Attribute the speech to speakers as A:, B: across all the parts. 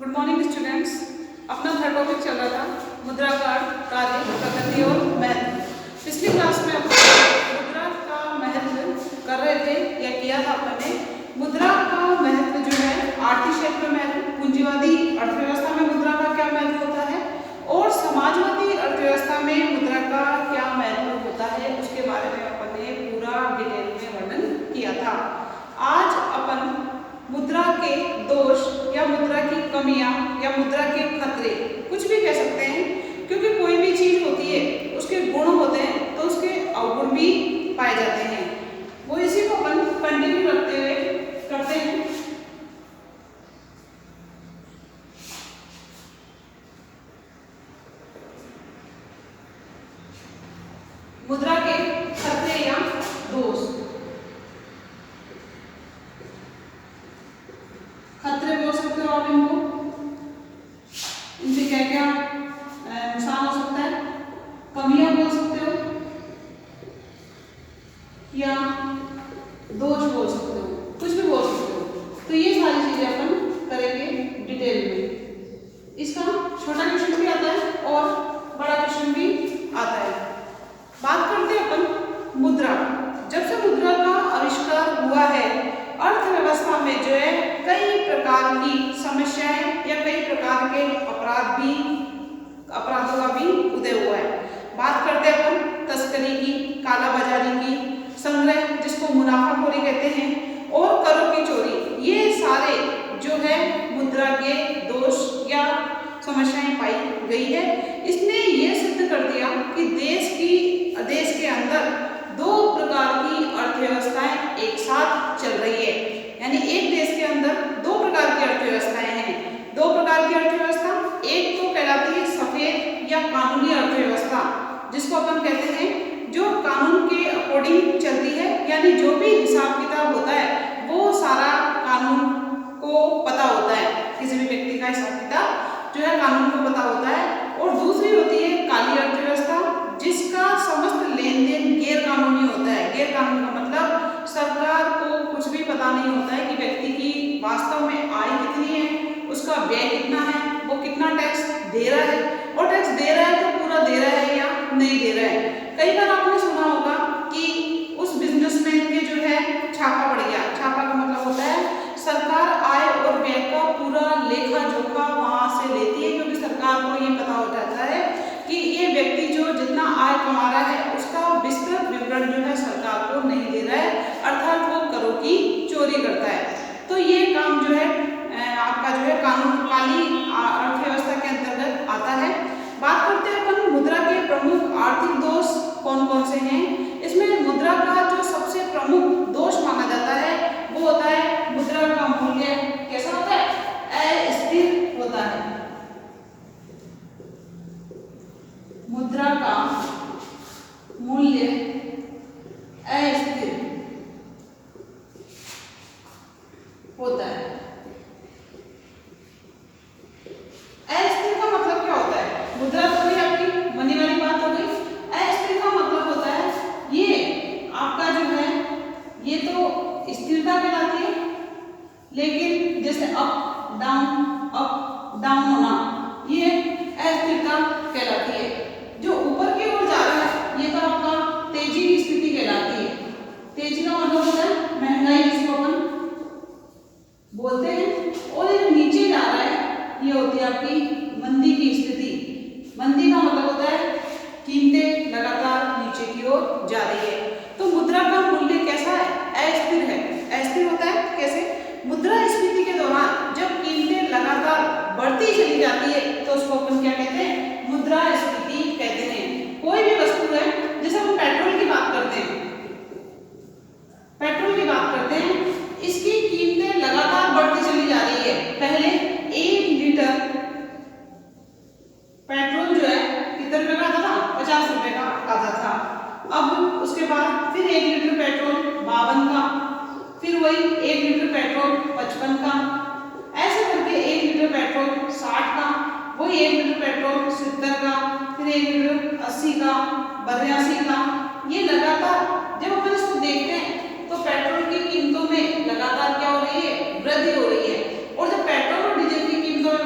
A: Good morning students. अपना third topic चल रहा था मुद्रा का कार्य, प्रकृति और महत्व। पिछली क्लास में अपन मुद्रा का महत्व कर रहे थे या किया था अपन ने। मुद्रा का महत्व जो है आर्थिक क्षेत्र में महत्व, पूंजीवादी अर्थव्यवस्था में मुद्रा का क्या महत्व होता है और समाजवादी अर्थव्यवस्था में मुद्रा का क्या महत्व होता है, उसके बारे में अपन ने पूरा डिटेल में वर्णन किया था। आज अपन मुद्रा के दोष या मुद्रा की कमियां या मुद्रा के खतरे, कुछ भी कह सकते हैं, क्योंकि कोई भी चीज होती है उसके गुण होते हैं तो उसके अवगुण भी पाए जाते हैं। वो इसी को अपन कंटिन्यू रखते हुए करते हैं। मुद्रा के खतरे या दोष। खतरे बोल सकते हो आप इनको, इनसे क्या क्या नुकसान हो सकता है। कमियां बोल सकते हो या दोष बोल सकते हो, कुछ भी बोल सकते हो। तो ये सारी चीजें अपन करेंगे डिटेल में। इसका छोटा क्वेश्चन भी आता है और बड़ा क्वेश्चन भी आता है। बात करते हैं अपन मुद्रा। जब से मुद्रा का आविष्कार हुआ है, अर्थव्यवस्था में जो है कई प्रकार की समस्याएं या कई प्रकार के अपराधों का भी उदय हुआ है। बात करते हैं अपन तस्करी की, कालाबाजारी की, संग्रह जिसको मुनाफाखोरी कहते हैं, और करों की चोरी। ये सारे जो है मुद्रा के दोष या समस्याएं पाई गई है। इसने ये सिद्ध कर दिया कि देश के अंदर दो प्रकार की अर्थव्यवस्थाएं एक साथ चल रही है। यानी एक देश के अंदर दो प्रकार की अर्थव्यवस्थाएं हैं। दो प्रकार की अर्थव्यवस्था, एक तो कहलाती है सफेद या कानूनी अर्थव्यवस्था, जिसको अपन कहते हैं जो कानून के अकॉर्डिंग चलती है, यानी जो भी हिसाब किताब होता है वो सारा कानून को पता होता है। किसी भी व्यक्ति का हिसाब किताब जो है कानून को पता होता है। और दूसरी होती है काली अर्थव्यवस्था, जिसका समस्त लेन देन गैर कानूनी होता है। गैर कानूनी का मतलब सरकार को कुछ भी पता नहीं होता है कि व्यक्ति की वास्तव में आय कितनी है, उसका व्यय कितना है, वो कितना टैक्स दे रहा है, और टैक्स दे रहा है तो पूरा दे रहा है या नहीं दे रहा है। कई बार आपने सुना होगा कि उस बिजनेसमैन के जो है छापा पड़ गया। छापा का मतलब होता है सरकार आय और व्यय का पूरा लेखा जोखा वहां से लेती है, क्योंकि सरकार को ये पता हो जाता है कि ये व्यक्ति जो जितना आय कमा रहा है उसका विस्तृत विवरण जो है सरकार को नहीं दे रहा है, अर्थात वो करों की चोरी करता है। तो ये काम जो है आपका जो है काली अर्थव्यवस्था के अंतर्गत आता है। बात करते हैं अपन मुद्रा के प्रमुख आर्थिक दोष कौन कौन से हैं। इसमें मुद्रा का जो सबसे प्रमुख दोष माना जाता है वो होता है मुद्रा का मूल्य कैसा होता है, अस्थिर होता है। मुद्रा का मूल्य अस्थिर होता है। अस्थिर का मतलब क्या होता है? मुद्रा तो भी आपकी मनी वाली बात हो गई। अस्थिर का मतलब होता है ये आपका जो है ये तो स्थिरता कहलाती है, लेकिन जैसे अप डाउन होना, ये अस्थिरता कहलाती है। जो ऊपर की ओर जा रहा है ये तो आपका तेजी की स्थिति कहलाती है। तेजी का मतलब होता है महंगाई, जिसको अपन बोलते हैं। और ये नीचे जा रहा है ये होती है आपकी मंदी की स्थिति। मंदी का मतलब होता है कीमतें लगातार नीचे की ओर जा रही है। तो मुद्रा का मूल्य कैसा है? अस्थिर है। अस्थिर होता है कैसे? मुद्रास्फीति के दौरान जब कीमतें लगातार बढ़ती चली जाती है तो उसको अपन क्या कहते हैं? मुद्रास्फीति कहते हैं। कोई भी वस्तु है, जैसे हम पेट्रोल की बात करते हैं, पेट्रोल की बात करते हैं, इसकी कीमतें लगातार बढ़ती चली जा रही है। पहले 1 लीटर पेट्रोल जो है कितने रुपए का आता था? 50 रुपए का आता था। अब उसके बाद फिर 1 लीटर पेट्रोल 52 का, फिर वही 1 लीटर पेट्रोल 55 का, ऐसे करके 1 लीटर पेट्रोल 60 का, वही 1 लीटर पेट्रोल 70 का, फिर 1 लीटर 80 का, 82 का। ये लगातार जब अपन इसको देखते हैं तो पेट्रोल की कीमतों में लगातार क्या हो रही है? वृद्धि हो रही है। और जब पेट्रोल और डीजल की कीमतों में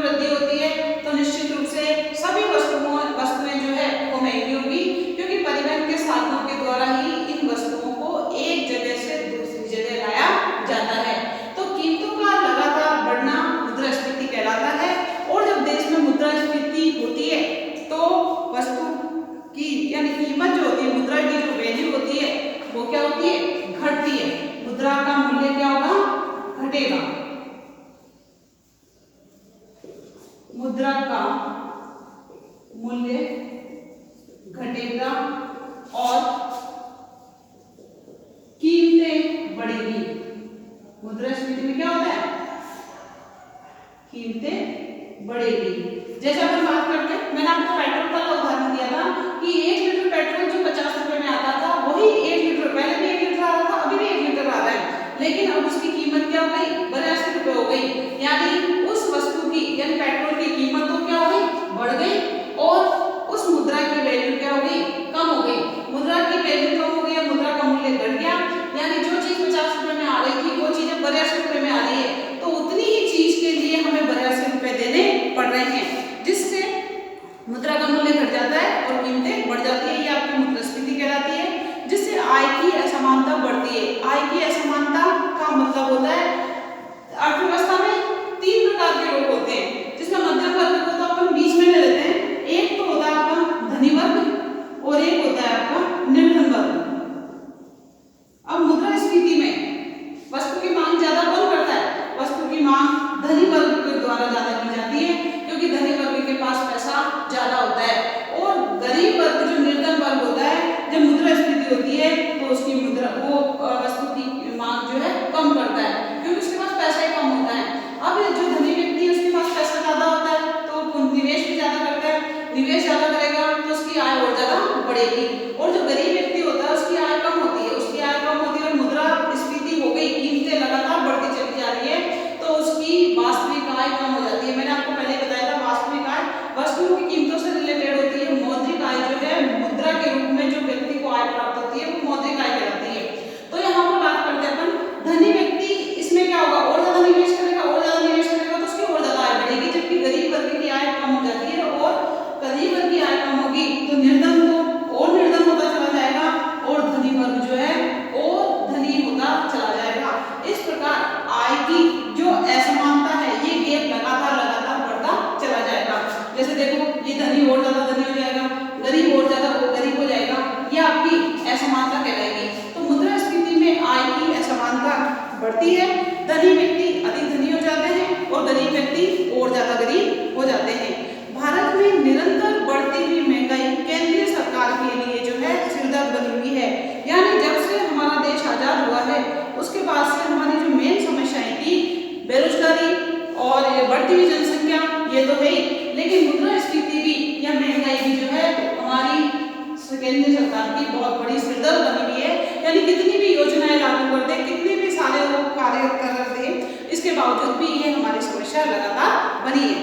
A: मुद्रास्फीति में क्या होता है, कीमतें बढ़ेगी। जैसे अपन बात करते हैं, मैंने आपको पेट्रोल का उदाहरण दिया था कि 1 लीटर पेट्रोल जो 50 रुपए में आता था वही 1 लीटर, पहले भी 1 लीटर आ रहा था, अभी भी 1 लीटर आ रहा है, लेकिन अब उसकी कीमत क्या हो गई, 82 रुपए हो गई। यानी उस वस्तु की यानी पेट्रोल की कीमत तो क्या हो गई, बढ़ गई और उस मुद्रा की वैल्यू क्या हो गई, कम हो गई। मुद्रा की वैल्यू कम हो गई, मुद्रा का मूल्य घट गया, यानी जो चीज 50 रुपए में आ रही थी वो चीज 82 रुपए में आ रही है, तो उतनी ही चीज के लिए हमें 82 रुपए देने पड़ रहे हैं, जिससे मुद्रा का मूल्य घट जाता है और कीमतें बढ़ जाती है। ये आपकी मुद्रास्फीति कहलाती है, जिससे आय की असमानता बढ़ती है। आय की असमानता का मतलब होता है, अर्थव्यवस्था में 3 प्रकार के लोग होते हैं, जिसमें मध्यम वर्ग को तो अपन बीच में ले लेते हैं। एक तो होता है आपका धनी वर्ग और एक होता है आपका निर्धन वर्ग। अब मुद्रास्फीति में वस्तु की मांग ज्यादा कौन करता है, वस्तु की मांग धनी वर्ग के द्वारा ज्यादा की जाती है, क्योंकि धनी वर्ग के पास पैसा ज्यादा होता है, और गरीब वर्ग जो निर्धन वर्ग होता है, जब मुद्रास्फीति होती है तो उसकी मुद्रा वो वस्तु की मांग जो है कम करता है, क्योंकि उसके पास पैसा ही कम होता है। अब जो धनी व्यक्ति है उसके पास पैसा ज्यादा होता है तो वो निवेश भी ज्यादा करता है, निवेश ज्यादा करेगा तो उसकी आय और ज्यादा बढ़ेगी, और जो गरीब व्यक्ति होता है उसकी आय कम होती है, उसकी आय कम होती है और मुद्रास्फीति हो गई, कीमतें लगातार बढ़ती चली जा रही है, तो उसकी वास्तविक आय कम हो जाती है। मैंने आपको पहले बताया था, वास्तविक आय वस्तुओं की कीमतों से रिलेटेड होती है, मौद्रिक आय जो है मुद्रा के रूप में जो व्यक्ति को आय प्राप्त होती है वो मौद्रिक आय कहलाती है। तो यहाँ पर बात करते हैं अपन, धनी व्यक्ति इसमें क्या होगा, और ज्यादा निवेश करेगा, और ज्यादा निवेश करेगा तो उसकी और ज्यादा आय बढ़ेगी, जबकि गरीब वर्ग की आय कम हो जाती है, और गरीब वर्ग की आय कम होगी तो निर्धन को और निर्धन होता चला जाएगा, और धनी वर्ग जो है और धनी होता चला जाएगा। इस प्रकार आय की जो असमानता है, ये गैप लगातार बढ़ता चला जाएगा। जैसे देखो, ये धनी और ज्यादा धनी हो जाएगा, गरीब और ज्यादा गरीब हो जाएगा, ये आपकी असमानता कहलाएगी। तो मुद्रास्फीति में आय की असमानता बढ़ती है, धनी व्यक्ति अधिक धनी हो जाते हैं और गरीब व्यक्ति और ज्यादा गरीब हो जाते हैं। भारत में निरंतर बढ़ती हुई महंगाई केंद्रीय सरकार के लिए जो है सिरदर्द बनी हुई है, यानी जब से हमारा देश आजाद हुआ है उसके बाद से हमारी जो मेन समस्याएं थी, बेरोजगारी और बढ़ती हुई जनसंख्या, ये तो है ही, लेकिन मुद्रास्फीति भी या महंगाई भी जो है हमारी केंद्रीय सरकार की बहुत बड़ी सिरदर्द बनी हुई है। यानी कितनी भी योजनाएं लागू कर दे, कितने भी सारे लोग कार्य कर दे, इसके बावजूद भी ये हमारी समस्या लगातार बनी है।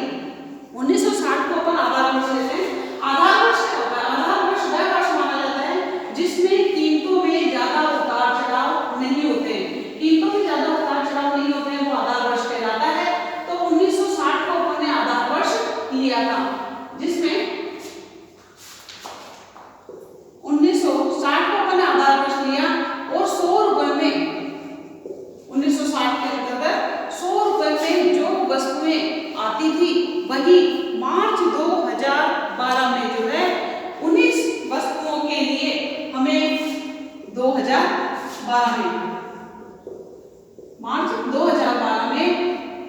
A: 1960 को अपन आधार वर्ष लेते हैं। आधार वर्ष क्या होता है, आधार वर्ष वह वर्ष माना जाता है जिसमें कीमतों में ज्यादा उतार चढ़ाव नहीं होते हैं, कीमतों में ज्यादा उतार चढ़ाव नहीं होते हैं, वो आधार वर्ष कहलाता है। तो 1960 को अपन ने आधार वर्ष लिया था, जिसमें 1960 को अपन ने आधार वर्ष लिया और 100 रुपए में 1960 के अंतर्गत 100 रुपए में जो वस्तुएं आती थी वही मार्च 2012 में जो है 19 वस्तुओं के लिए हमें 2012 में मार्च 2012 में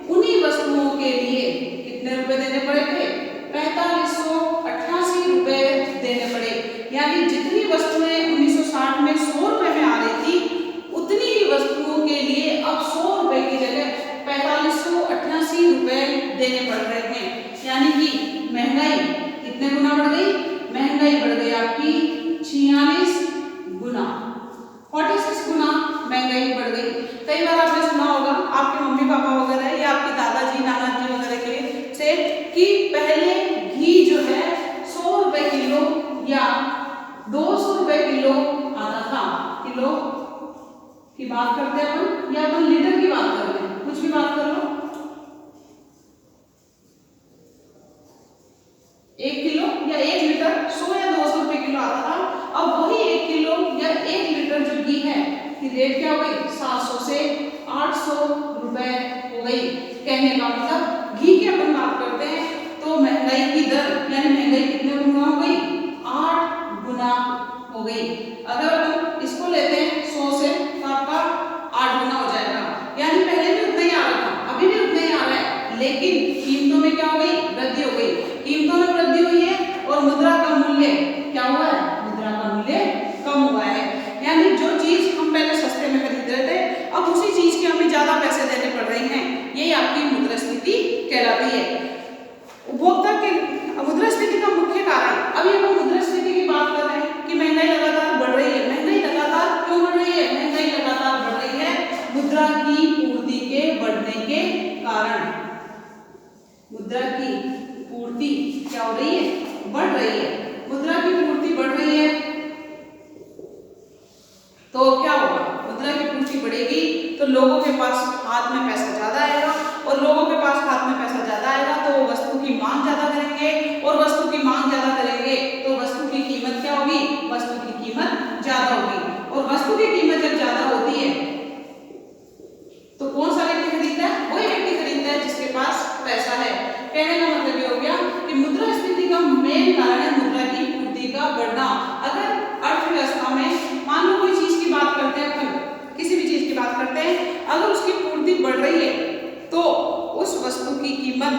A: उन्हीं वस्तुओं के लिए कितने रुपए देने पड़े थे, 4588 रुपए देने पड़े। यानी जितनी वस्तुएं 1960 में 100 रुपए में आ रही थी, उतनी ही वस्तुओं के लिए अब 100 रुपए की जगह 4588 रुपए देने पड़ रहे हैं। यानी कि महंगाई कितने गुना बढ़ गई, महंगाई बढ़ गई आपकी 46 गुना, 46 गुना महंगाई बढ़ गई। कई बार आपने सुना होगा आपके मम्मी पापा वगैरह या आपके दादाजी नानाजी वगैरह के से कि पहले घी जो है 100 रुपए किलो या 200 रुपए किलो आता था। किलो की बात करते हैं अपन या अपन लीटर की बात करते हैं, कुछ भी बात कर लो। 1 किलो या 1 लीटर 100 या 200 रुपए किलो आता था। अब वही 1 किलो या 1 लीटर जो घी है की रेट क्या हो गई, 700 से 800 रुपए हो गई। कहने का मतलब घी की अपन बात करते हैं तो महंगाई की दर यानी महंगाई कितने गुना हो गई, 8 गुना हो गई। अगर अपन इसको लेते हैं 100 से तो आपका 8 गुना हो जाएगा। यानी पहले भी उतना ही आ रहा था, अभी भी उतना ही आ रहा है, लेकिन कीमतों में क्या हो गई, वृद्धि हो गई। कीमतों में वृद्धि हुई है और मुद्रा का मूल्य क्या हुआ है, मुद्रा का मूल्य कम हुआ है। यानी जो चीज हम पहले सस्ते में खरीद रहे थे, अब उसी चीज के हमें ज्यादा पैसे यही आपकी मुद्रास्फीति कहलाती है। उपभोक्ता के मुद्रास्फीति का मुख्य कारण, अभी हम मुद्रास्फीति की बात कर रहे हैं कि महंगाई लगातार बढ़ रही है। महंगाई लगातार क्यों बढ़ रही है? महंगाई लगातार बढ़ रही है मुद्रा की पूर्ति के बढ़ने के कारण। मुद्रा की पूर्ति क्या हो रही है? बढ़ रही है। मुद्रा की पूर्ति बढ़ रही है तो क्या होगा? मुद्रा की पूर्ति बढ़ेगी तो लोगों के पास हाथ में पैसा ज्यादा आएगा, और लोगों के पास हाथ में पैसा ज्यादा आएगा तो वो वस्तु की मांग ज्यादा करेंगे, और वस्तु की मांग ज्यादा करेंगे तो वस्तु की कीमत क्या होगी? वस्तु की कीमत ज्यादा होगी, और वस्तु की कीमत जब ज्यादा होती है तो कौन सा व्यक्ति खरीदता है? वही व्यक्ति खरीदता है जिसके पास पैसा है। कहने का मतलब ये हो गया कि मुद्रास्फीति का मेन कारण है मुद्रा की पूर्ति का बढ़ना। अगर अर्थव्यवस्था में मान लो कोई चीज की बात करते हैं, अपन किसी भी चीज की बात करते हैं, अगर उसकी पूर्ति बढ़ रही है तो उस वस्तु की कीमत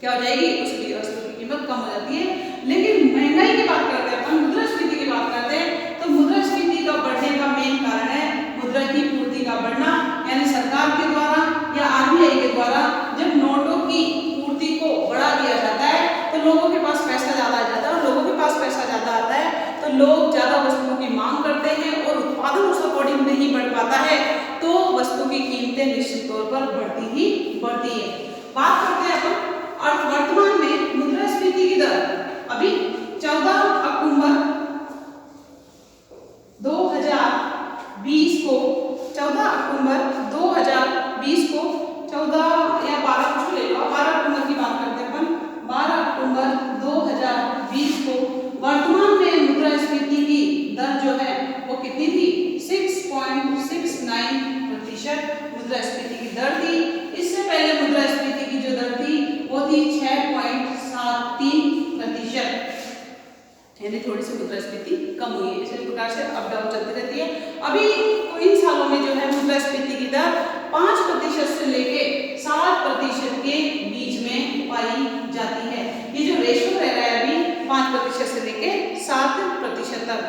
A: क्या हो जाएगी? उसकी वस्तु की कीमत कम हो जाती है। लेकिन महंगाई की बात करते हैं, अपन मुद्रास्फीति की बात करते हैं, तो मुद्रास्फीति का बढ़ने का मेन कारण है मुद्रा की पूर्ति का बढ़ना, यानी सरकार के द्वारा या आरबीआई के द्वारा जब नोटों की पूर्ति को बढ़ा दिया जाता है तो लोगों के पास पैसा ज्यादा आ जाता है, और लोगों के पास पैसा ज्यादा आता है तो लोग ज्यादा वस्तुओं की मांग करते हैं और उत्पादन उस अकॉर्डिंग नहीं बढ़ पाता है तो वस्तु की कीमतें निश्चित तौर पर बढ़ती ही बढ़ती है। बात करते हैं अपन वर्तमान में मुद्रास्फीति की दर। अभी 14 अक्टूबर 2020 को 14 अक्टूबर 2020 को 14 या 12 कुछ ले लो, 12 अक्टूबर की बात करते हैं अपन। 12 अक्टूबर 2020 को वर्तमान में मुद्रास्फीति की दर जो है वो कितनी थी? 6.69% मुद्रास्फीति की दर थी। इससे पहले मुद्रास्फीति की जो दर थी वो थी 6.73%, यानी थोड़ी सी मुद्रास्फीति कम हुई है। इसी प्रकार से अप डाउन चलती रहती है। अभी इन सालों में जो है मुद्रास्फीति की दर 5% से लेके 7% के बीच में पाई जाती है। ये जो रेशो रह रहा है अभी 5% से लेके 7% तक।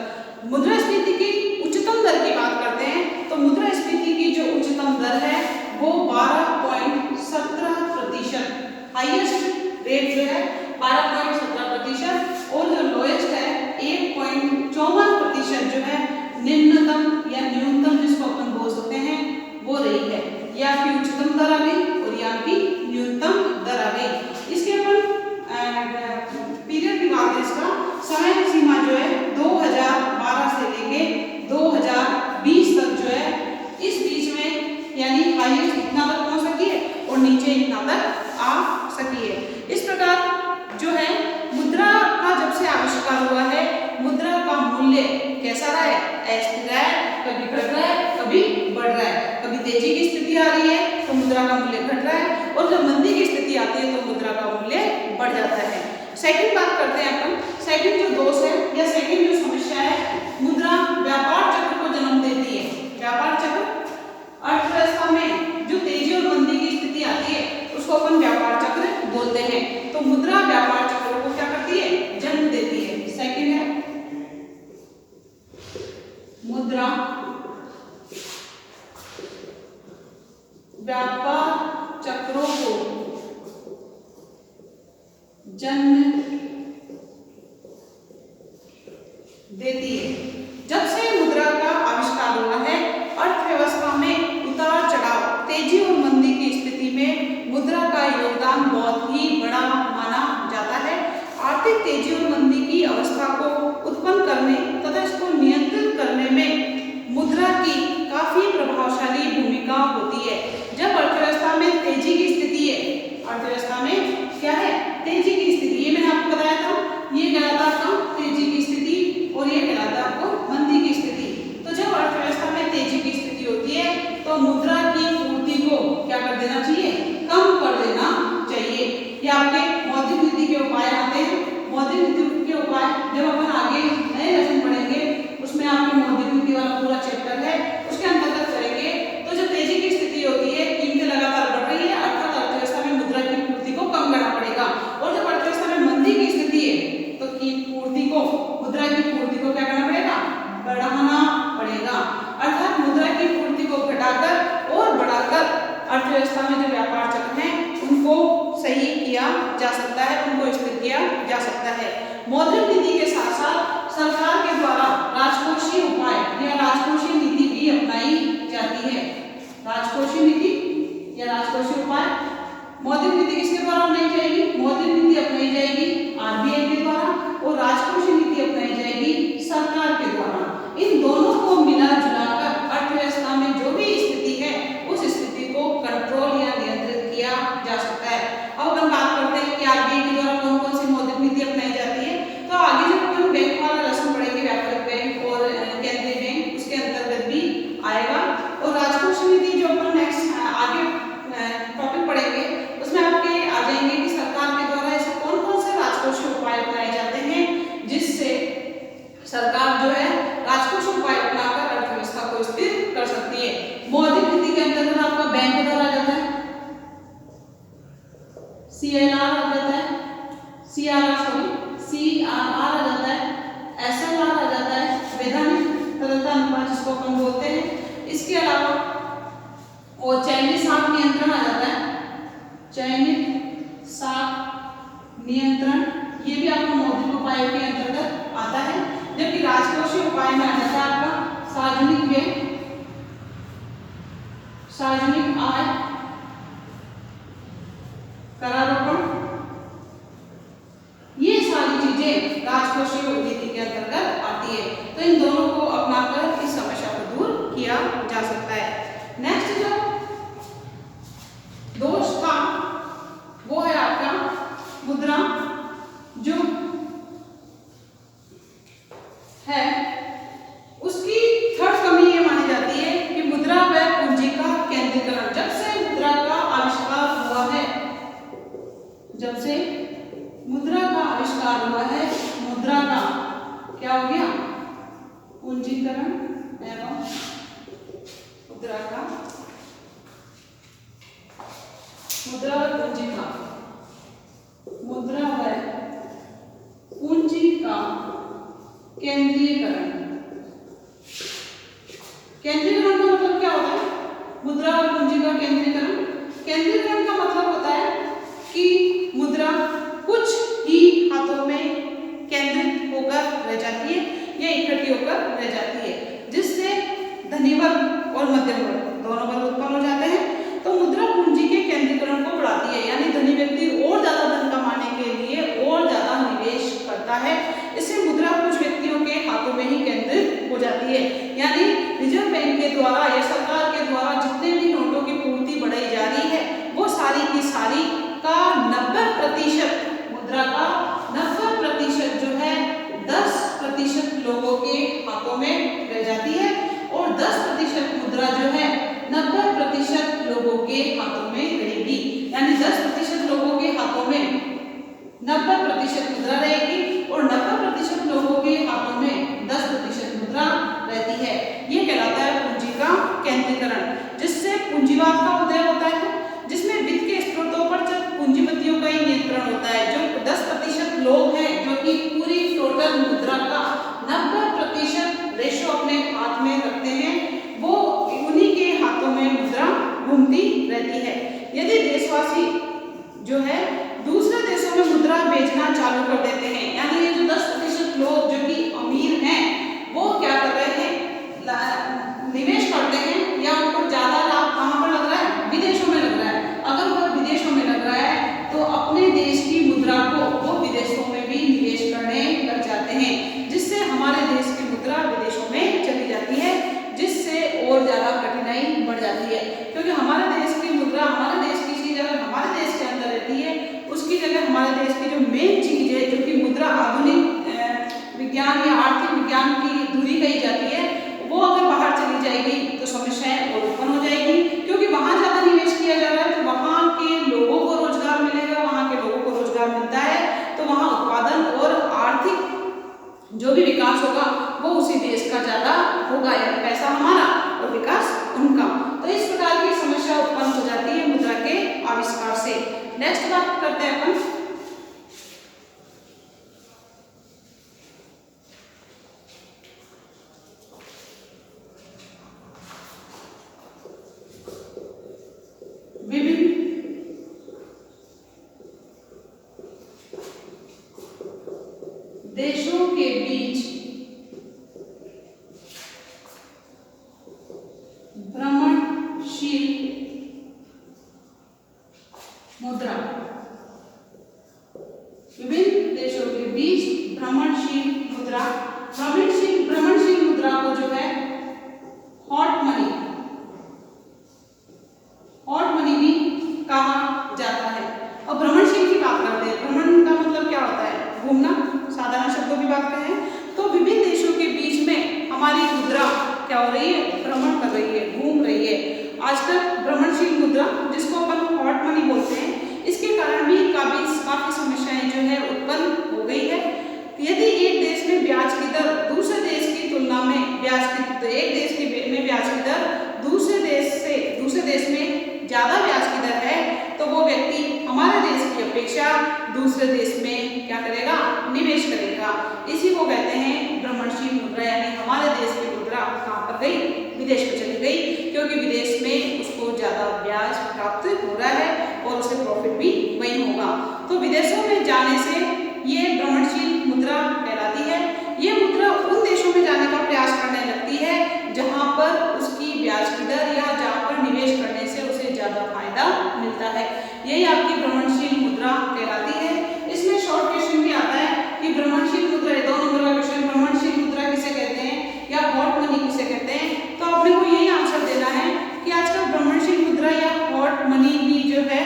A: मुद्रास्फीति की उच्चतम दर की बात करते हैं तो मुद्रास्फीति की जो उच्चतम दर है वो 12.17%, हाईएस्ट रेट जो है 12.17%, और जो लोएस्ट है 1.54% जो है निम्नतम या न्यूनतम जिसको अपन बोल सकते हैं वो रही है। ये आपकी उच्चतम दर आ गई और ये आपकी न्यूनतम दर आ गई। इसके अपन पीरियड की बात है, इसका समय सीमा जो है 2012 से लेके 2020 तक जो है, इस बीच में यानी हाईएस्ट इतना तक पहुंच सकी है और नीचे इतना तक आ सकी है। इस प्रकार जो है मुद्रा का जब से आविष्कार हुआ है मुद्रा का मूल्य कैसा रहा है? अस्थिर रहा है, कभी घट रहा है कभी बढ़ रहा है। कभी तेजी की स्थिति आ रही है तो मुद्रा का मूल्य घट रहा है, और जब मंदी की स्थिति आती है तो मुद्रा का मूल्य बढ़ जाता है। सेकंड बात करते हैं अपन, सेकंड जो दोष है या सेकंड जो समस्या है, मुद्रा व्यापार चक्र को जन्म देती है। व्यापार चक्र, अर्थव्यवस्था में जो तेजी और मंदी की स्थिति आती है उसको अपन व्यापार चक्र बोलते हैं। तो मुद्रा व्यापार चक्र को क्या करती है? जन्म देती है। सेकंड है मुद्रा व्यापार चक्रों को जन्म देती है। जब से मुद्रा का आविष्कार हुआ है अर्थव्यवस्था में उतार चढ़ाव, तेजी और मंदी की स्थिति में मुद्रा का योगदान बहुत ही बड़ा माना जाता है। आर्थिक तेजी और मंदी की अवस्था को उत्पन्न करने तथा इसको नियंत्रित करने में मुद्रा की काफी प्रभावशाली भूमिका होती है। जब अर्थव्यवस्था में तेजी की स्थिति है, अर्थव्यवस्था में क्या है? तेजी की स्थिति, ये मैंने आपको बताया था, ये कहलाता आपका तेजी की स्थिति और ये कहलाता आपको मंदी की स्थिति। तो जब अर्थव्यवस्था में तेजी की स्थिति होती है तो मुद्रा की पूर्ति को क्या कर देना चाहिए? कम कर देना चाहिए। ये आपके मौद्रिक नीति के उपाय आते हैं। मौद्रिक नीति के उपाय जब अपन आगे नए लेसन पढ़ेंगे उसमें आपकी मौद्रिक नीति वाला पूरा चैप्टर है, उसके अंतर्गत करेंगे। तो जब तेजी की स्थिति होती है, कीमतें लगातार बढ़ रही है, अर्थात अर्थव्यवस्था में मुद्रा की पूर्ति को कम करना पड़ेगा। और जब अर्थव्यवस्था में मंदी की स्थिति है तो पूर्ति को, मुद्रा की पूर्ति को क्या करना पड़ेगा? बढ़ाना पड़ेगा। अर्थात मुद्रा की पूर्ति को घटाकर और बढ़ाकर अर्थव्यवस्था में जो व्यापार चक्र हैं उनको सही किया जा सकता है, उनको स्थिर किया जा सकता है। मौद्रिक नीति के साथ साथ सरकार के द्वारा राजकोषीय उपाय या राजकोषीय नीति भी अपनाई जाती है। राजकोषीय नीति या राजकोषीय उपाय, मौद्रिक नीति किसके द्वारा अपनाई जाएगी? मौद्रिक नीति अपनाई जाएगी आरबीआई के द्वारा और राजकोषीय नीति अपनाई जाएगी सरकार के द्वारा। इन दोनों को मिला जुलाकर अर्थव्यवस्था में जो भी स्थिति है उस स्थिति को कंट्रोल या नियंत्रित किया जा सकता है। अब अपन बात करते हैं कि आरबीआई के द्वारा कौन कौन सी मौद्रिक नीति अपनाई जाती है। तो आगे जब अपन बैंक वाला लेसन पढ़ेंगे, व्यापारिक बैंक और केंद्रीय बैंक, उसके अंतर्गत भी आएगा। और राजकोषीय नीति जो अपन नेक्स्ट आगे टॉपिक पढ़ेंगे उसमें आपके आ जाएंगे कि सरकार के द्वारा ऐसे कौन कौन से राजकोषीय उपाय अपनाए जाते हैं जिससे सरकार जो है राजकोषीय उपाय अपनाकर अर्थव्यवस्था को स्थिर कर सकती है। मौद्रिक नीति के अंतर्गत आपका बैंक दर आ जाता है, सीएलआर आ जाता है, सीआरआर आ जाता है, एसएलआर आ जाता है, वैधानिक तरलता अनुपात जिसको अपन बोलते हैं। इसके अलावा और चयनित साख नियंत्रण आ जाता है, चयनित साख नियंत्रण, ये भी आपका मौद्रिक उपायों के अंतर्गत आता है। जबकि राजकोषीय उपाय में आ जाता है आपका सार्वजनिक व्यय, सार्वजनिक आय, करारोपण, ये सारी चीजें राजकोषीय नीति के अंतर्गत आती है। तो इन दोनों को अपनाकर इस समस्या को दूर किया जा सकता है। नेक्स्ट जो दोष था वो है आपका मुद्रा जो है उसकी थर्ड कमी ये मानी जाती है कि मुद्रा व पूंजी का केंद्रीकरण। जब से मुद्रा का आविष्कार हुआ है, जब से मुद्रा का आविष्कार हुआ है, मुद्रा का क्या हो गया? पूंजीकरण एवं मुद्रा का, मुद्रा व पूंजी का, मुद्रा व पूंजी का केंद्रीयकरण। केंद्रीयकरण का मतलब क्या होता है? मुद्रा और पूंजी का केंद्रीयकरण। केंद्रीयकरण का मतलब होता है कि मुद्रा कुछ ही हाथों में केंद्रित होकर रह जाती है या इकट्ठी होकर रह जाती है, जिससे धनी वर्ग और मध्यम वर्ग दोनों वर्ग उत्पन्न हो जाते हैं। तो मुद्रा पूंजी के केंद्रीकरण को बढ़ाती है, यानी धनी व्यक्ति और ज्यादा धन कमाने के लिए और ज्यादा निवेश करता है। इससे मुद्रा कुछ व्यक्तियों के हाथों में ही केंद्रित हो जाती है। यानी रिजर्व बैंक के द्वारा या सरकार के द्वारा जितने भी नोटों की पूर्ति बढ़ाई जा रही है वो सारी की सारी का 90% मुद्रा का 90% जो है 10% लोगों के हाथों में रह जाती है और 10% मुद्रा जो है 90% लोगों के हाथों में रहेगी। यानी 10% लोगों के हाथों में 90% मुद्रा रहेगी और 90% लोगों के हाथों में 10% मुद्रा रहती है। ये कहलाता है पूंजी का केंद्रीकरण, जिससे पूंजीवाद का उदय होता है, जिसमें वित्त के स्रोतों पर पूंजीपतियों का ही नियंत्रण होता है। जो 10% लोग हैं जो कि पूरी टोटल मुद्रा का 90% रेशो अपने हाथ में रखते हैं, वो उन्हीं के हाथों में मुद्रा घूमती रहती है। यदि देशवासी जो है दूसरे देशों में मुद्रा बेचना चालू कर देते हैं, यानी ये जो 10% लोग जो कि अमीर हैं वो क्या कर रहे हैं? निवेश करते हैं या उनको ज्यादा लाभ कहाँ पर लग रहा है? विदेशों में लग रहा है। अगर वो विदेशों में लग रहा है तो अपने देश की मुद्रा को वो विदेशों में भी निवेश करने लग जाते हैं, जिससे हमारे देश की मुद्रा विदेशों में चली जाती है, जिससे और ज्यादा कठिनाई बढ़ जाती है। क्योंकि हमारे देश की मुद्रा हमारे देश की चीज अगर हमारे देश के अंदर रहती है, उसकी जगह हमारे देश की जो मेन चीज है जो कि मुद्रा आधुनिक विज्ञान देशों के बीच भ्रमणशील मुद्रा, विभिन्न देशों के बीच भ्रमणशील मुद्रा, भ्रमणशील मुद्रा को जो है हॉट मनी भी कहा जाता है। और भ्रमणशील की बात करते हैं, भ्रमण का मतलब क्या होता है? घूमना, साधारण शब्दों की बात करें तो विभिन्न देशों के बीच में हमारी मुद्रा क्या हो रही है? भ्रमण कर रही है, घूम रही है। आजकल भ्रमणशील मुद्रा जिसको अपन हॉट मनी बोलते हैं, इसके कारण भी काफी समस्याएं जो है उत्पन्न हो गई है। यदि एक देश में ब्याज की दर दूसरे देश की तुलना में एक देश में ब्याज की दर दूसरे देश में ज्यादा ब्याज की दर है, तो वो व्यक्ति हमारे देश की अपेक्षा दूसरे देश में क्या करेगा? निवेश करेगा। इसी को कहते हैं भ्रमणशील मुद्रा, यानी हमारे देश की मुद्रा कहाँ पर गई? विदेश में चली गई, क्योंकि विदेश में उसको ज्यादा ब्याज प्राप्त हो रहा है और उसे प्रॉफिट भी वही होगा। तो विदेशों में जाने से ये भ्रमणशील मुद्रा कहलाती है। ये मुद्रा उन देशों में जाने का प्रयास करने लगती है जहां पर उसकी ब्याज की दर या जहां पर निवेश करने से उसे ज्यादा फायदा मिलता है। यही आपकी भ्रमणशील मुद्रा कहलाती है। इसमें शॉर्ट क्वेश्चन भी आता है कि भ्रमणशील मुद्रा, 2 नंबर का क्वेश्चन, भ्रमणशील मुद्रा किसे कहते हैं या हॉट मनी किसे कहते हैं? तो आपने को यही आंसर देना है कि आजकल भ्रमणशील मुद्रा या हॉट मनी भी जो है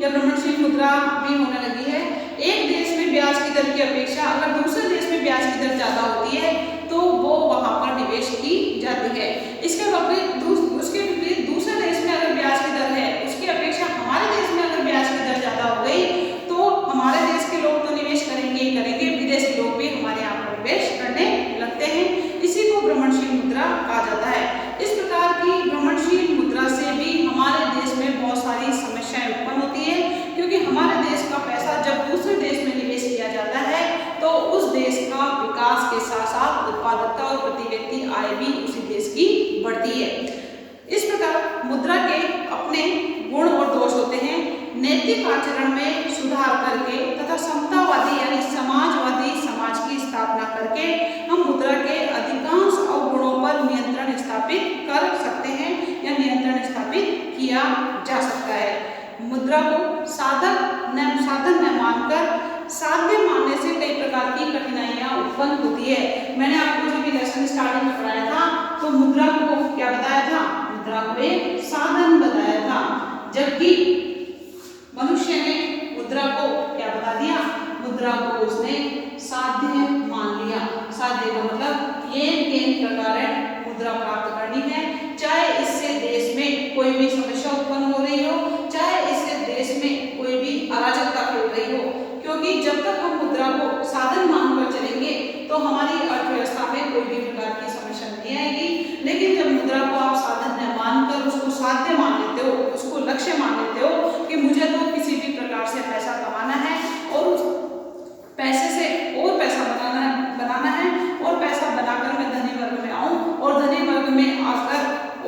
A: या भ्रमणशील मुद्रा भी होने लगी है। एक देश में ब्याज की दर की अपेक्षा अगर दूसरे देश में ब्याज की दर ज्यादा होती है तो वो वहां पर निवेश की जाती है। उसके विपरीत दूसरे देश में अगर ब्याज की दर है उसकी अपेक्षा हमारे देश में अगर ब्याज की दर ज्यादा हो गई तो हमारे देश के लोग तो निवेश करेंगे ही करेंगे, विदेशी लोग भी हमारे यहाँ पर निवेश करने लगते हैं। इसी को भ्रमणशील मुद्रा कहा जाता है। इस प्रकार की भ्रमणशील मुद्रा से भी हमारे देश में बहुत सारी समस्याएं उत्पन्न होती है, क्योंकि हमारे देश का पैसा जब दूसरे देश में निवेश किया जाता है तो उस देश का विकास के साथ साथ उत्पादकता और प्रति व्यक्ति आय भी उसी देश की बढ़ती है। इस प्रकार मुद्रा के अपने गुण और दोष होते हैं। नैतिक आचरण में सुधार करके तथा समतावादी यानी समाजवादी समाज की स्थापना करके हम मुद्रा के अधिकांश अवगुणों पर नियंत्रण स्थापित कर सकते हैं या नियंत्रण स्थापित किया जा सकता है। मुद्रा को साधन न मानकर साध्य मानने से कई प्रकार की कठिनाइयां उत्पन्न होती है। मैंने आपको जो भी लेसन स्टार्टिंग में पढ़ाया था तो मुद्रा को क्या बताया था? मुद्रा को एक साधन बताया था, जबकि मनुष्य ने मुद्रा को क्या बता दिया? मुद्रा को उसने साध्य मान लिया। साध्य का मतलब ये प्रकार मुद्रा प्राप्त करनी है, चाहे इससे देश में कोई भी समस्या उत्पन्न हो रही हो, चाहे इससे देश में कोई भी अराजकता फैल रही हो, क्योंकि जब तक हम मुद्रा को साधन मानकर चलेंगे तो हमारी अर्थव्यवस्था में कोई भी प्रकार की समस्या नहीं आएगी। लेकिन जब मुद्रा को आप साधन न मानकर उसको साध्य मान लेते हो, उसको लक्ष्य मान लेते हो कि मुझे तो किसी भी प्रकार से पैसा कमाना है और उस पैसे से और पैसा बनाना है और पैसा बनाकर मैं धनी वर्ग में आऊं और धनी वर्ग में आकर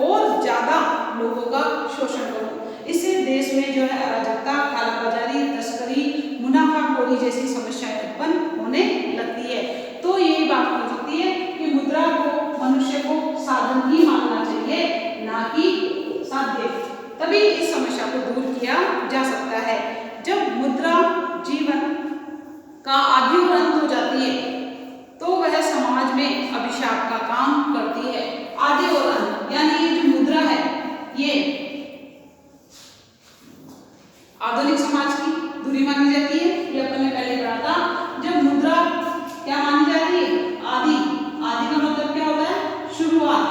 A: और ज्यादा लोगों का शोषण करूं, इससे देश में जो है अराजकता, कालाबाजारी, तस्करी, मुनाफाखोरी जैसी समस्याएं उत्पन्न होने लगती है। तो यही बात हो सकती है कि मुद्रा को मनुष्य को साधन ही मानना चाहिए, ना कि साध्य। तभी इस समस्या को दूर किया जा सकता है। जब मुद्रा जीवन का आदि और अंत हो जाती है तो वह समाज में अभिशाप का काम करती है। आदि और अंत यानी ये जो मुद्रा है ये आधुनिक समाज की धुरी मानी जाती है। ये अपन ने पहले पढ़ा था। जब मुद्रा क्या मानी जाती है? आदि। आदि का मतलब क्या होता है? शुरुआत।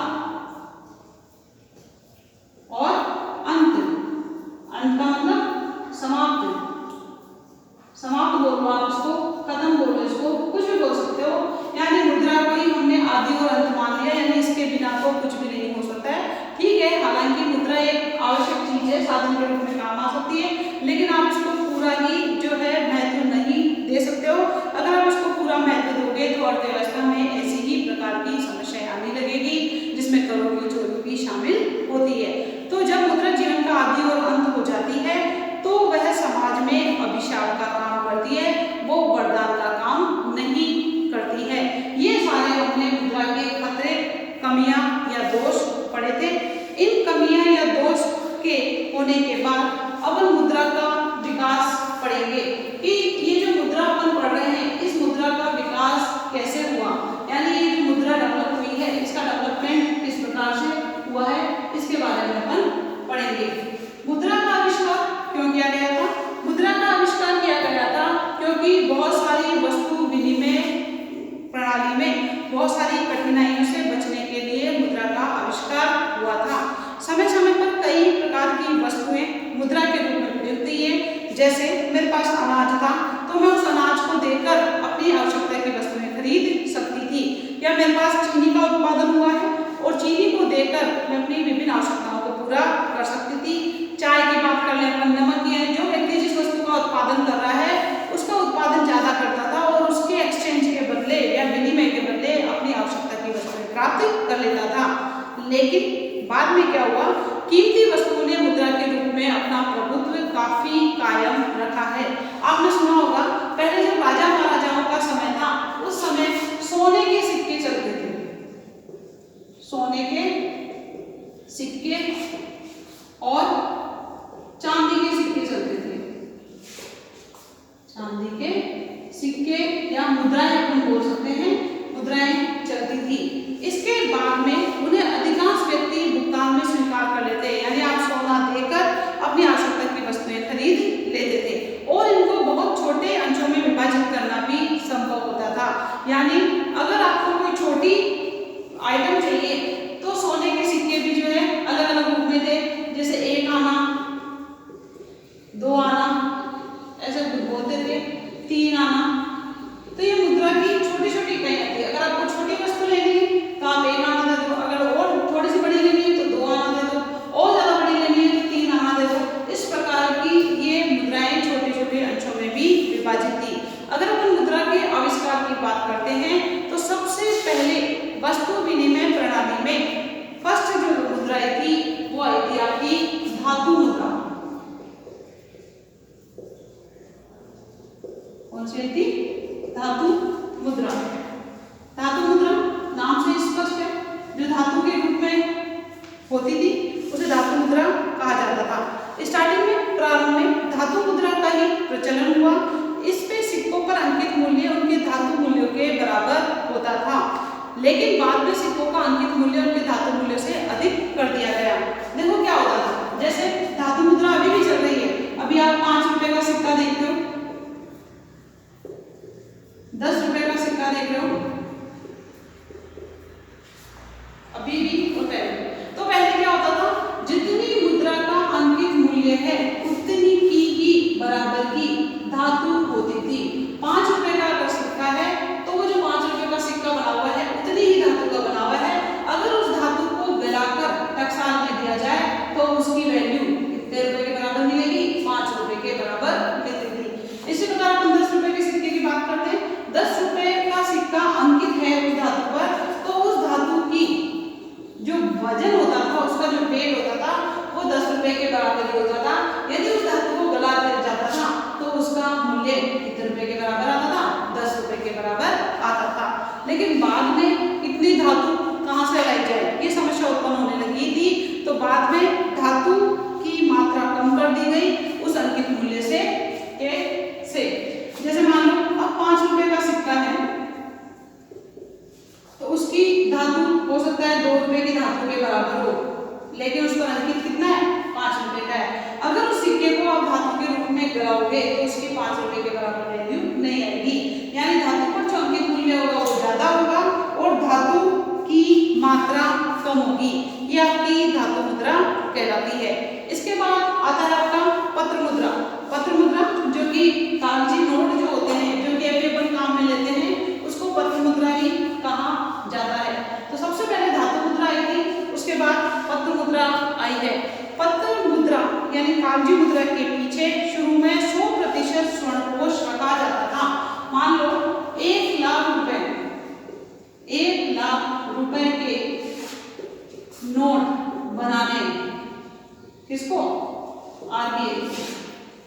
A: और अंत। अंत का मतलब समाप्त। समाप्त बोलो आप इसको, खत्म बोलो इसको, कुछ भी बोल सकते हो। यानी मुद्रा को ही हमने आदि और अंत मान लिया, यानी इसके बिना तो कुछ भी नहीं हो सकता है। ठीक है, हालांकि मुद्रा एक आवश्यक चीज है, साधन के रूप में काम आ सकती है, लेकिन आप इसको पूरा ही जो है महत्व नहीं दे सकते हो। अगर आप इसको पूरा महत्व दोगे तो अर्थव्यवस्था में ऐसी ही प्रकार की समस्याएं आने लगेगी, जिसमें करों की चोरी भी शामिल होती है। तो जब मुद्रा जीवन का आदि और अंत हो जाती है तो वह समाज में अभिशाप का काम करती है, वो वरदान का काम नहीं करती है। ये सारे हमने मुद्रा के खतरे, कमियां या दोष पढ़े थे। इन कमियां या दोष के होने के बाद अब हम मुद्रा का विकास पढ़ेंगे कि ये जो मुद्रा अपन पढ़ रहे हैं, इस मुद्रा का विकास कैसे हुआ, यानी ये जो मुद्रा डेवलप हुई है, इसका डेवलपमेंट किस प्रकार से हुआ है, इसके बारे में अपन पढ़ेंगे। मुद्रा का आविष्कार क्यों किया गया था? मुद्रा का आविष्कार किया गया था क्योंकि बहुत सारी वस्तु विनिमय प्रणाली में बहुत सारी कठिनाइयों से बचने के लिए मुद्रा का आविष्कार हुआ था। समय समय पर कई प्रकार की वस्तुएं मुद्रा के रूप में मिलती है। जैसे मेरे पास अनाज था तो मैं उस अनाज को देकर अपनी आवश्यकता की वस्तुएं खरीद सकती थी, या मेरे पास चीनी का उत्पादन हुआ है और चीनी को देकर मैं अपनी विभिन्न आवश्यकताओं को पूरा कर सकती थी। चाय की बात कर लें अपन, नमक की है, जो व्यक्ति जिस वस्तु का उत्पादन कर रहा है उसका उत्पादन ज्यादा करता था और उसके एक्सचेंज के बदले या विनिमय के बदले अपनी आवश्यकता की वस्तुएं प्राप्त कर लेता था। लेकिन बाद में क्या हुआ, कीमती वस्तुओं ने मुद्रा के रूप में अपना प्रभुत्व काफी कायम रखा है। आपने सुना होगा पहले जब राजा महाराजाओं का समय था उस समय सोने के सिक्के चलते थे, सोने के सिक्के और चांदी के सिक्के चलते थे। चांदी के सिक्के या मुद्राएं अपन बोल सकते हैं, मुद्राएं चलती थी। इसके बाद में उन्हें अधिकांश व्यक्ति भुगतान में स्वीकार कर लेते, यानी आप सोना देकर अपनी आवश्यकता की वस्तुएं खरीद लेते थे और इनको बहुत छोटे अंशों में विभाजित करना भी संभव होता था। यानी अगर आपको कोई छोटी आइटम चाहिए तो सोने के सिक्के भी जो है अलग अलग रूप में थे, जैसे 1 आना, 2 आना, ऐसे बोलते थे, 3 आना। तो ये मुद्रा की छोटी छोटी इकाइयां थी। अगर आपको छोटी वस्तु लेनी है तो आप 1 आना दे दो, अगर और थोड़ी सी बड़ी लेनी है तो 2 आना दे दो, और ज्यादा बड़ी लेनी है तो 3 आना दे दो। इस प्रकार की ये मुद्राएं छोटे छोटे अंशों में भी विभाजित थी। अगर अपन मुद्रा के आविष्कार की बात करते हैं तो सबसे पहले वस्तु विनिमय प्रणाली में फर्स्ट जो मुद्राएं थी वो आई थी आपकी धातु मुद्रा। कौन सी थी? धातु मुद्रा। धातु मुद्रा नाम से स्पष्ट है, जो धातु के रूप में होती थी उसे धातु मुद्रा कहा जाता था। स्टार्टिंग में प्रारंभ में धातु मुद्रा का ही प्रचलन हुआ। इस पे सिक्कों पर अंकित मूल्य उनके धातु मूल्यों के बराबर होता था, लेकिन बाद में सिक्कों का अंकित मूल्य उनके धातु मूल्य से अधिक कर दिया गया। देखो क्या होता था, जैसे धातु मुद्रा अभी भी चल रही है। अभी आप 5 रुपए का सिक्का देखते हो, 10 रुपए का सिक्का देख रहे हो, अभी भी और पहले। तो पहले क्या होता था, जितनी मुद्रा का अंकित मूल्य है उतनी की ही बराबर की धातु होती थी। 5 रुपए का अगर सिक्का है तो वो जो 5 रुपए का सिक्का बना हुआ है उतनी ही धातु का बना हुआ है। अगर उस धातु को गलाकर टकसाल में दिया जाए तो उसकी वैल्यू कितने रुपए के बराबर मिलेगी? 5 रुपए के बराबर मिलती थी। इसी प्रकार अपन 10 रुपए के सिक्के की बात करते हैं। 10 रुपए का सिक्का अंकित है उस धातु पर, तो उस धातु की जो वजन होता था, उसका जो वेट होता था वो 10 रुपए के बराबर ही होता था। यदि उस धातु को गला दिया जाता था तो उसका मूल्य कितने रुपए के बराबर आता था? 10 रुपए के बराबर आता था। लेकिन बाद में इतनी धातु कहाँ से लाई जाए, ये समस्या उत्पन्न होने लगी थी। तो बाद में धातु की मात्रा कम कर दी गई उस अंकित मूल्य से। जैसे मान लो अब 5 रुपए का सिक्का है तो उसकी धातु हो सकता है 2 रुपए की धातु के बराबर हो, लेकिन उस पर अंकित कितना है? 5 रुपए का है। अगर उस सिक्के को आप धातु के रूप में गिराओगे तो उसकी 5 रुपए के बराबर वैल्यू नहीं आएगी। यानी धातु पर जो अंकित मूल्य होगा वो ज्यादा होगा और धातु की मात्रा कम होगी। ये आपकी धातु मुद्रा कहलाती है। इसके बाद आता है आपका पत्र मुद्रा। पत्र मुद्रा जो कि कागजी नोट जो होते हैं, जो कि अभी अपन काम में लेते हैं, उसको पत्र मुद्रा ही कहा जाता है। तो सबसे पहले धातु मुद्रा आई थी, उसके बाद पत्र मुद्रा आई है। पत्र मुद्रा यानी कागजी मुद्रा के पीछे शुरू में 100% स्वर्णकोश रखा जाता था। मान लो 1 लाख रुपए, 1 लाख रुपए के नोट बनाने किसको? आरबीआई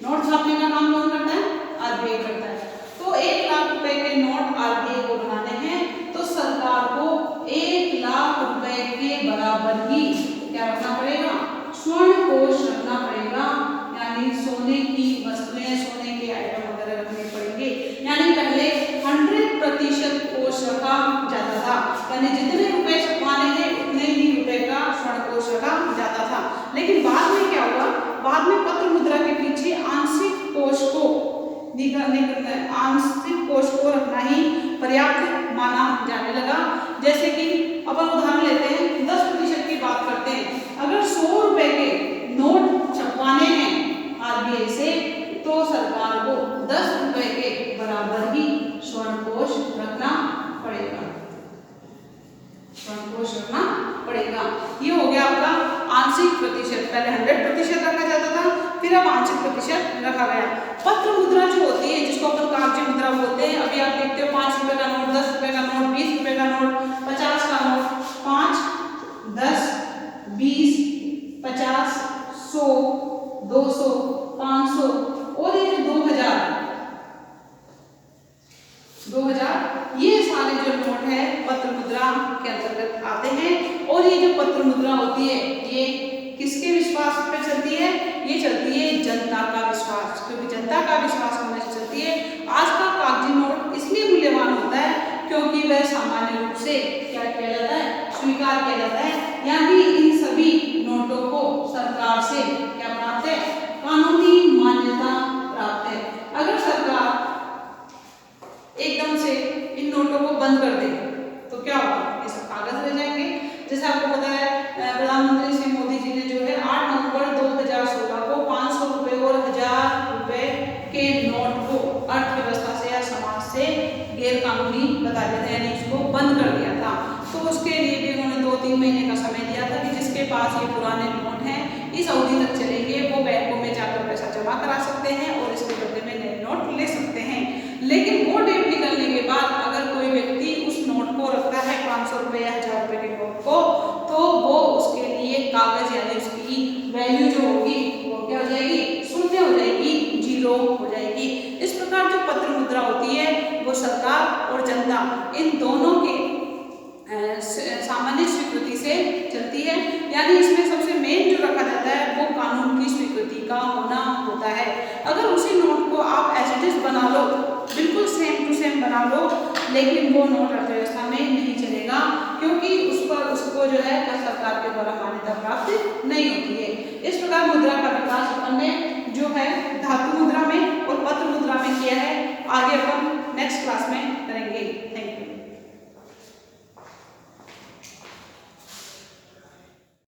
A: नोट छापने का काम कौन करता है? आरबीआई करता है। तो 1 लाख रुपए के नोट आरबीआई को बनाने हैं तो सरकार को 1 लाख रुपए के बराबर ही क्या रखना पड़ेगा? स्वर्ण कोष रखना पड़ेगा, यानी सोने की वस्तुएं, सोने के आइटम वगैरह रखने पड़ेंगे। यानी पहले 100% कोष रखा जाता था, यानी जितने रुपए छपवाने हैं उतने ही रुपए का स्वर्ण कोष रखा जाता था। लेकिन बाद में क्या हुआ? बाद में पत्र मुद्रा के पीछे आंशिक कोष को रखना ही पर्याप्त माना जाने लगा। जैसे कि अपन उदाहरण लेते हैं, 10% की बात करते हैं। अगर 100 रुपए के नोट छपवाने हैं आरबीआई से तो सरकार को 10 रुपए के बराबर ही स्वर्ण कोष रखना पड़ेगा, स्वर्ण कोष रखना पड़ेगा। ये हो गया आपका आंशिक प्रतिशत। पहले 100% रखा जाता था, फिर अब आंशिक प्रतिशत रखा गया। पत्र मुद्रा जो होती है, जिसको अपन कागजी मुद्रा बोलते हैं, अभी आप देखते हो 5 रुपए का नोट, 10 रुपए का नोट, 20 रुपए का नोट, 50 का नोट, 5, 10, 20, 50, 100, 200, 500 और ये 2000, ये सारे जो नोट है पत्र मुद्रा के अंतर्गत आते हैं। और ये जो पत्र मुद्रा होती है ये किसके विश्वास पे चलती है? ये चलती है जनता का विश्वास, क्योंकि जनता का विश्वास होने से चलती है। आज का कागजी नोट इसलिए मूल्यवान होता है क्योंकि वह सामान्य रूप से क्या किया जाता है? स्वीकार किया जाता है, यानी इन सभी नोटों को सरकार से क्या प्राप्त है? कानूनी मान्यता प्राप्त है। अगर सरकार एकदम से इन नोटों को बंद कर दे तो क्या होगा? ये सब कागज रह जाएंगे। जैसे आपको पता है प्रधानमंत्री श्री मोदी जी ने जो है 8 नवंबर 2016 को 500 रुपए और 1000 रुपए के नोट को अर्थव्यवस्था से या समाज से गैर कानूनी बता दिया था, यानी इसको बंद कर दिया था। तो उसके लिए भी उन्होंने 2-3 महीने का समय दिया था कि जिसके पास ये पुराने नोट हैं इस अवधि तक चलेंगे, वो बैंकों में जाकर पैसा जमा करा सकते हैं और इसके बदले में नए नोट ले सकते हैं। लेकिन वो डेट निकलने के बाद अगर कोई व्यक्ति उस नोट को रखता है 500 रुपए या 1000 रुपए के नोट को, तो वो उसके लिए कागज यानी उसकी वैल्यू जो होगी वो क्या हो जाएगी? शून्य हो जाएगी, 0 हो जाएगी। इस प्रकार जो पत्र मुद्रा होती है वो सरकार और जनता इन दोनों के सामान्य स्वीकृति से चलती है। यानी इसमें सबसे मेन जो रखा जाता है वो कानून की स्वीकृति का होना होता है। अगर उसी नोट को आप एज इट इज बना लो, बिल्कुल सेम टू सेम बना लो, लेकिन वो नोट अर्थव्यवस्था में नहीं चलेगा क्योंकि उस पर उसको जो है सरकार के द्वारा मान्यता प्राप्त नहीं होती है। इस प्रकार मुद्रा का विकास अपन ने जो है धातु मुद्रा में और पत्र मुद्रा में किया है। आगे अपन नेक्स्ट क्लास में करेंगे।